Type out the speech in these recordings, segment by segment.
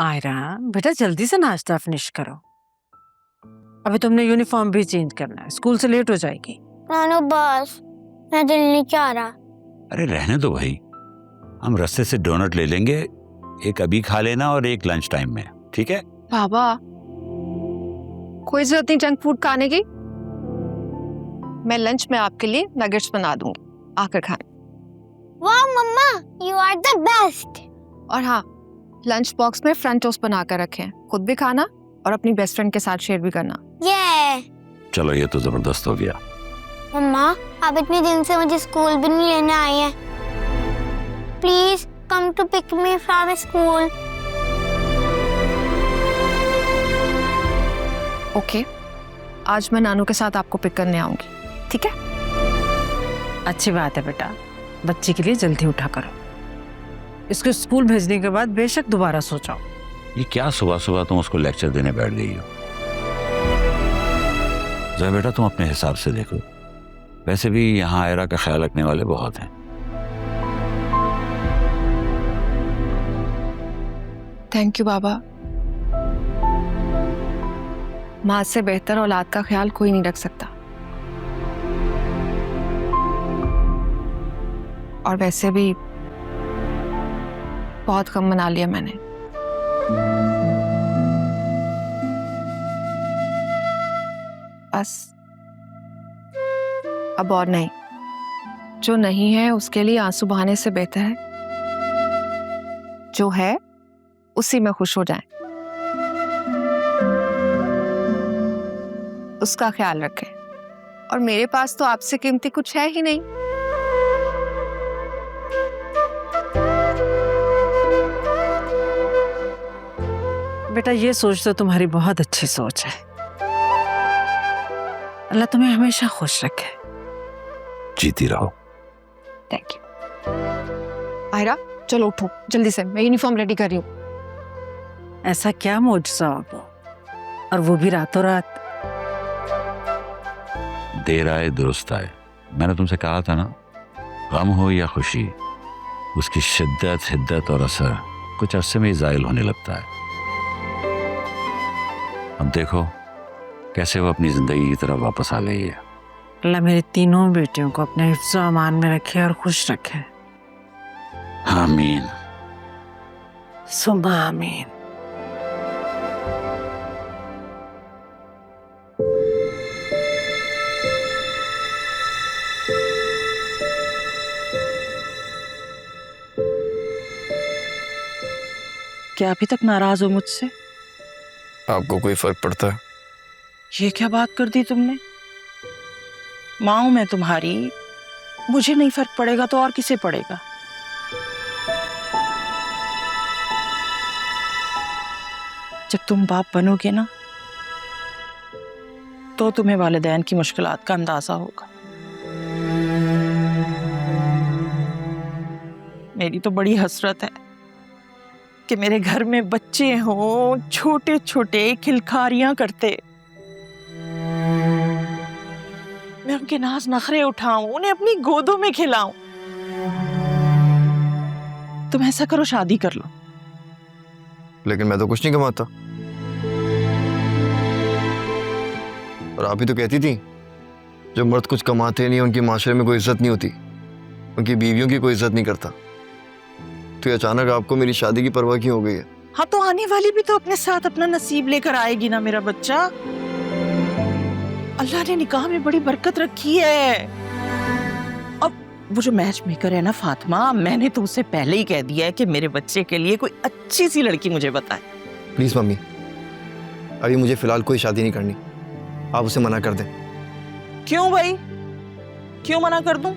आयरा बेटा जल्दी से नाश्ता फिनिश करो, अभी तुमने यूनिफॉर्म भी चेंज करना है, स्कूल से लेट हो जाएगी। नानू बस मैं दिल नहीं चाह रहा। अरे रहने दो भाई, हम रास्ते से डोनट ले लेंगे, एक अभी खा लेना और एक लंच टाइम में, ठीक है? बाबा कोई जरूरत नहीं जंक फूड खाने की, मैं लंच में आपके लिए नगेट्स बना दूंगी, आकर खाएं। वाह मम्मा, यू आर द बेस्ट। और हाँ, लंच बॉक्स में फ्रेंच टोस्ट बना कर रखें, खुद भी खाना और अपनी बेस्ट फ्रेंड के साथ शेयर भी करना। ये चलो ये तो जबरदस्त हो गया। मम्मा आप इतने दिन से मुझे स्कूल भी नहीं लेने आई हैं। Please come to pick me from school. Okay, आज मैं नानू के साथ आपको पिक करने आऊंगी, ठीक है? अच्छी बात है बेटा, बच्चे के लिए जल्दी उठा करो, इसको स्कूल भेजने के बाद बेशक दोबारा सोचो। ये क्या सुबह सुबह तुम उसको लेक्चर देने बैठ गई हो? जरा बेटा तुम अपने हिसाब से देखो, वैसे भी यहाँ आयरा का ख्याल रखने वाले बहुत हैं। थैंक यू बाबा, माँ से बेहतर औलाद का ख्याल कोई नहीं रख सकता। और वैसे भी बहुत कम मना लिया मैंने। बस अब और नहीं, जो नहीं है उसके लिए आंसू बहाने से बेहतर है जो है उसी में खुश हो जाएं। उसका ख्याल रखें, और मेरे पास तो आपसे कीमती कुछ है ही नहीं। बेटा ये सोच तो तुम्हारी बहुत अच्छी सोच है, अल्लाह तुम्हें हमेशा खुश रखे। जीती रहो। Thank you. आयरा चलो उठो जल्दी से, मैं यूनिफॉर्म रेडी कर रही हूँ। ऐसा क्या मौजज़ा होगा, और वो भी रातों रात। देर आए दुरुस्त आए, मैंने तुमसे कहा था ना, गम हो या खुशी, उसकी शिद्दत हिद्दत और असर कुछ अरसे में ही ज़ाइल होने लगता है। अब देखो कैसे वो अपनी जिंदगी की तरफ वापस आ गई है। अल्लाह मेरी तीनों बेटियों को अपने हिफ्ज़ व अमान में रखे और खुश रखे। आमीन सुम्मा आमीन। क्या अभी तक नाराज हो मुझसे? आपको कोई फर्क पड़ता है? ये क्या बात कर दी तुमने? माँ हूं मैं तुम्हारी, मुझे नहीं फर्क पड़ेगा तो और किसे पड़ेगा? जब तुम बाप बनोगे ना तो तुम्हें वालिदैन की मुश्किलात का अंदाजा होगा। मेरी तो बड़ी हसरत है कि मेरे घर में बच्चे हों, छोटे छोटे खिलखारियां करते, मैं उनके नाज नखरे उठाऊं, उन्हें अपनी गोदों में खिलाऊं। तुम ऐसा करो, शादी कर लो। लेकिन मैं तो कुछ नहीं कमाता। और आप ही तो कहती थी जो मर्द कुछ कमाते नहीं उनकी माशरे में कोई इज्जत नहीं होती, उनकी बीवियों की कोई इज्जत नहीं करता। तो ये अचानक आपको मेरी शादी की परवाह क्यों हो गई है? हाँ तो आने वाली भी तो अपने साथ अपना नसीब लेकर आएगी ना मेरा बच्चा। अल्लाह ने निकाह में बड़ी बरकत रखी है। अब वो जो मैच मेकर है ना फातिमा, मैंने तो उससे पहले ही कह दिया है कि मेरे बच्चे के लिए कोई अच्छी सी लड़की मुझे बताए। प्लीज मम्मी, अभी मुझे फिलहाल कोई शादी नहीं करनी, आप उसे मना कर दें। क्यों भाई, क्यों मना कर दूं?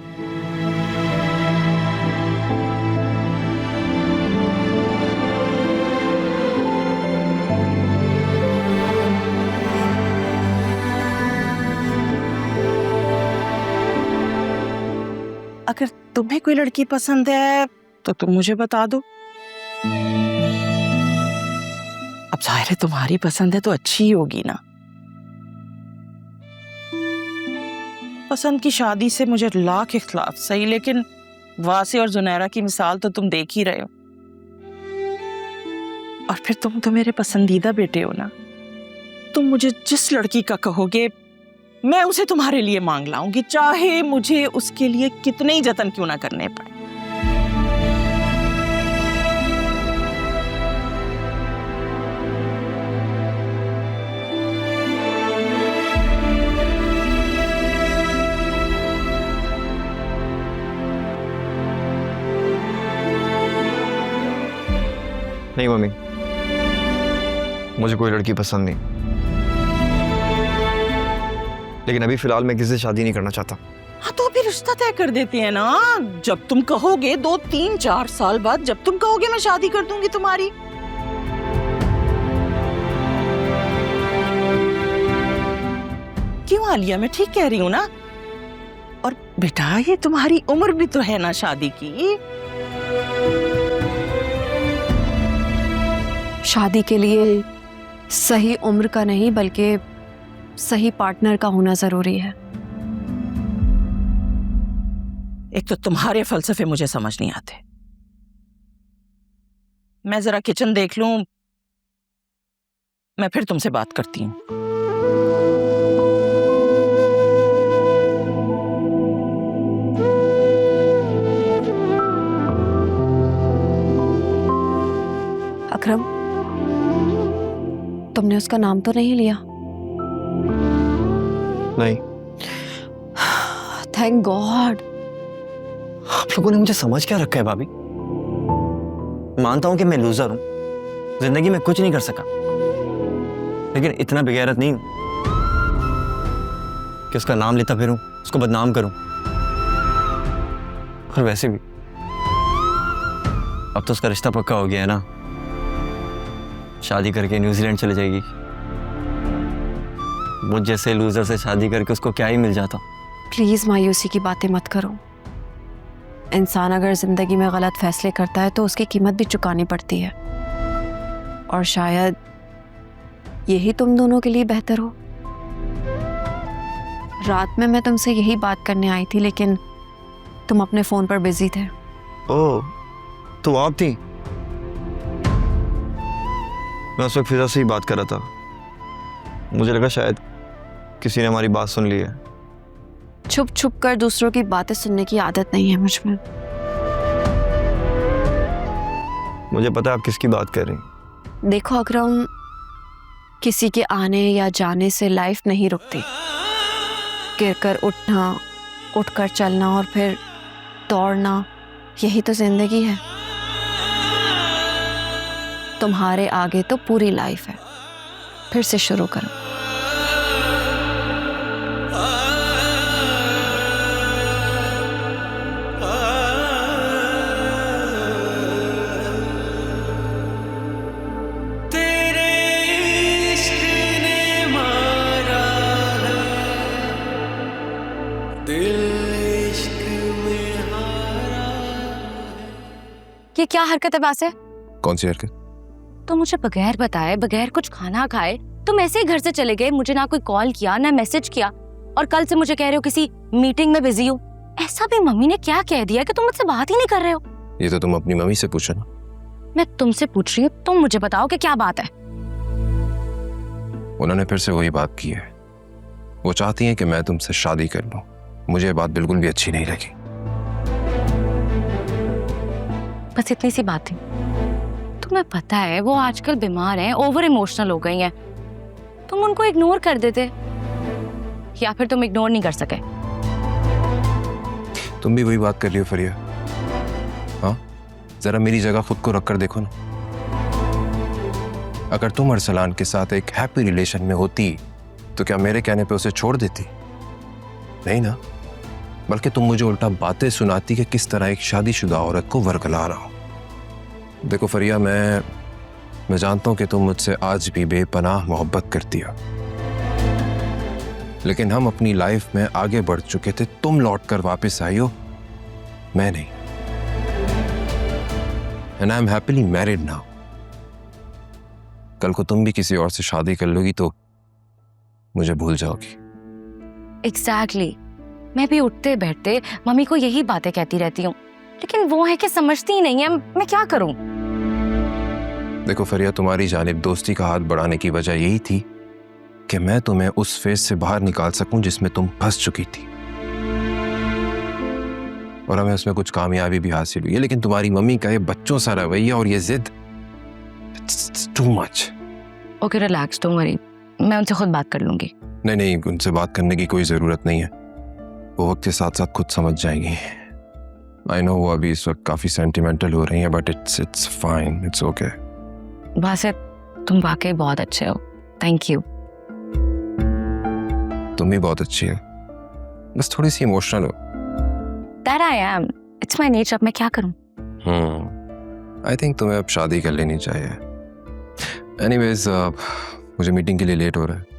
अगर तुम्हें कोई लड़की पसंद है तो तुम मुझे बता दो। अब जाहिर है तुम्हारी पसंद है तो अच्छी ही होगी ना। पसंद की शादी से मुझे लाख इख्तलाफ सही, लेकिन वासी और जुनैरा की मिसाल तो तुम देख ही रहे हो। और फिर तुम तो मेरे पसंदीदा बेटे हो ना, तुम मुझे जिस लड़की का कहोगे मैं उसे तुम्हारे लिए मांग लाऊंगी, चाहे मुझे उसके लिए कितने ही जतन क्यों ना करने पड़े। नहीं मम्मी, मुझे कोई लड़की पसंद नहीं, लेकिन अभी फिलहाल मैं किसी से शादी नहीं करना चाहता। हाँ तो अभी रिश्ता तय कर देते हैं ना, जब तुम कहोगे 2, 3, 4 साल बाद जब तुम कहोगे मैं शादी कर दूंगी तुम्हारी। क्यों आलिया, मैं ठीक कह रही हूँ ना? और बेटा ये तुम्हारी उम्र भी तो है ना शादी की। शादी के लिए सही उम्र का नहीं बल्कि सही पार्टनर का होना जरूरी है। एक तो तुम्हारे फलसफे मुझे समझ नहीं आते। मैं जरा किचन देख लूं, मैं फिर तुमसे बात करती हूँ। अकरम, तुमने उसका नाम तो नहीं लिया? नहीं। Thank God. आप लोगों ने मुझे समझ क्या रखा है भाभी? मानता हूं कि मैं लूजर हूं, जिंदगी में कुछ नहीं कर सका, लेकिन इतना बेगैरत नहीं हूं कि उसका नाम लेता फिरूं, उसको बदनाम करूं। और वैसे भी अब तो उसका रिश्ता पक्का हो गया है ना, शादी करके न्यूजीलैंड चले जाएगी। मुझ जैसे लूजर से शादी करके उसको क्या ही मिल जाता। प्लीज मायूसी की बातें मत करो। इंसान अगर जिंदगी में गलत फैसले करता है तो उसकी कीमत भी चुकानी पड़ती है, और शायद यही तुम दोनों के लिए बेहतर हो। रात में मैं तुमसे यही बात करने आई थी, लेकिन तुम अपने फोन पर बिजी थे। ओह, तो आप थी? मैं उस वक्त फिजा से ही बात कर रहा था, मुझे लगा शायद किसी ने हमारी बात सुन ली है। छुप छुप कर दूसरों की बातें सुनने की आदत नहीं है मुझ में। मुझे पता है आप किसकी बात कर रही हैं। देखो अकरम, किसी के आने या जाने से लाइफ नहीं रुकती। गिरकर उठना, उठकर चलना और फिर दौड़ना, यही तो जिंदगी है। तुम्हारे आगे तो पूरी लाइफ है। फिर से शुरू करो। ये क्या हरकत है बासे? कौन सी हरकत? तो मुझे बगैर बताए, बगैर कुछ खाना खाए तुम ऐसे ही घर से चले गए, मुझे ना कोई कॉल किया ना मैसेज किया, और कल से मुझे कह रहे हो किसी मीटिंग में बिजी हो। ऐसा भी मम्मी ने क्या कह दिया कि तुम मुझसे बात ही नहीं कर रहे हो? ये तो तुम अपनी मम्मी से पूछो ना। मैं तुमसे पूछ रही हूँ, तुम मुझे बताओ कि क्या बात है। उन्होंने फिर से वही बात की है। वो चाहती हैं कि मैं तुमसे शादी कर लूं। मुझे ये बात बिल्कुल भी अच्छी नहीं लगी। बस इतनी सी बात थी। तुम्हें पता है वो आजकल बीमार हैं, ओवर इमोशनल हो गई हैं। तुम उनको इग्नोर कर देते, या फिर तुम इग्नोर नहीं कर सके। तुम भी वही बात कर रही हो फरिया। हाँ, जरा मेरी जगह खुद को रख कर देखो ना। अगर तुम अरसलान के साथ एक हैप्पी रिलेशन में होती तो क्या मेरे कहने पे उसे छोड़ देती? नहीं ना, बल्कि तुम मुझे उल्टा बातें सुनाती कि किस तरह एक शादीशुदा औरत को वरगला रहा हो। देखो फरिया, मैं जानता हूं कि तुम मुझसे आज भी बेपनाह मोहब्बत करती हो, लेकिन हम अपनी लाइफ में आगे बढ़ चुके थे। तुम लौट कर वापस आई हो, मैं नहीं। And I am happily married now. कल को तुम भी किसी और से शादी कर लोगी तो मुझे भूल जाओगी। एग्जैक्टली। मैं भी उठते बैठते मम्मी को यही बातें कहती रहती हूँ, लेकिन वो है कि समझती ही नहीं है। मैं क्या करूं? देखो फरिया, तुम्हारी जानिब दोस्ती का हाथ बढ़ाने की वजह यही थी कि मैं तुम्हें उस फेज से बाहर निकाल सकूं जिसमें तुम फंस चुकी थी, और हमें उसमें कुछ कामयाबी भी हासिल हुई है। लेकिन तुम्हारी मम्मी का ये बच्चों सा रवैया और ये जिद, too much. Okay relax, don't worry, मैं उनसे खुद बात कर लूंगी। नहीं नहीं, उनसे बात करने की कोई जरूरत नहीं है, वो वक्त के साथ साथ खुद समझ जाएंगी। आई नो वो अभी इस वक्त काफी सेंटिमेंटल हो रही हैं, but it's fine, it's okay. Basit, तुम वाकई बहुत अच्छे हो, थैंक यू। तुम भी बहुत अच्छी हो, बस थोड़ी सी इमोशनल हो। That I am, it's my nature, अब मैं क्या करूं? आई थिंक तुम्हें अब शादी कर लेनी चाहिए। एनीवेज, मुझे मीटिंग के लिए लेट हो रहा है।